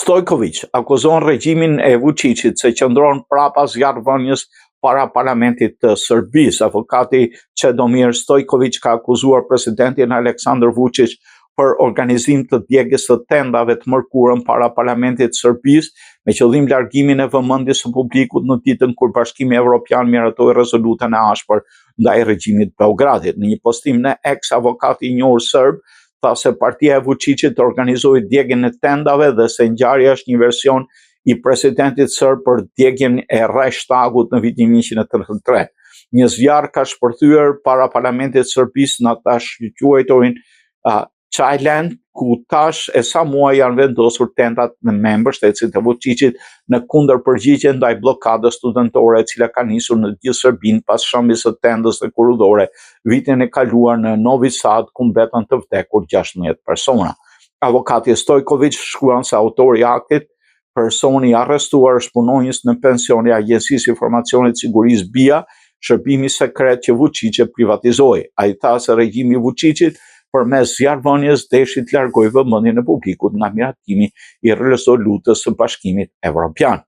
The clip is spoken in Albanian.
Stojkovic akuzon regjimin e Vučićit se qëndron prapa zjarrvënies para parlamentit të Serbisë. Avokati Čedomir Stojkovic ka akuzuar presidentin Aleksandar Vučić për organizim të djegjes të tendave të mërkurën para parlamentit të Serbisë me qëllim largimin e vëmendjes së publikut në ditën kur Bashkimi Evropian miratoi rezolutën e ashpër ndaj regjimit të Beogradit. Në një postim në X, avokati i njohur serb tha se partia e Vučićit organizoi djegjen e tendave dhe se ngjarja është një version i presidentit serb për djegjen e Reichstagut në vitin 1933. Një zjarr ka shpërthyer para parlamentit të Serbisë në ata quajturin Çajland, ku tash e sa muaj janë vendosur tendat në mbështetësit e Vučićit në kundërpërgjigje ndaj bllokadës studentore e cila ka nisur në gjithë Serbinë pas shëmbjes së tendës së kurudore vitin e kaluar në Novi Sad, ku mbetën të vdekur 16 persona. Avokati Stojkovic shkruan se autori i aktit, personi i arrestuar, është punonjës në pension i Agjencisë Informacionit të Sigurisë BIA, shërbimi sekret që Vučić privatizoi. Ai tha se regjimi i Vučićit përmes zjarrvënies deshi të largojë vëmendjen e publikut nga miratimi i rezolutës së Bashkimit Evropian.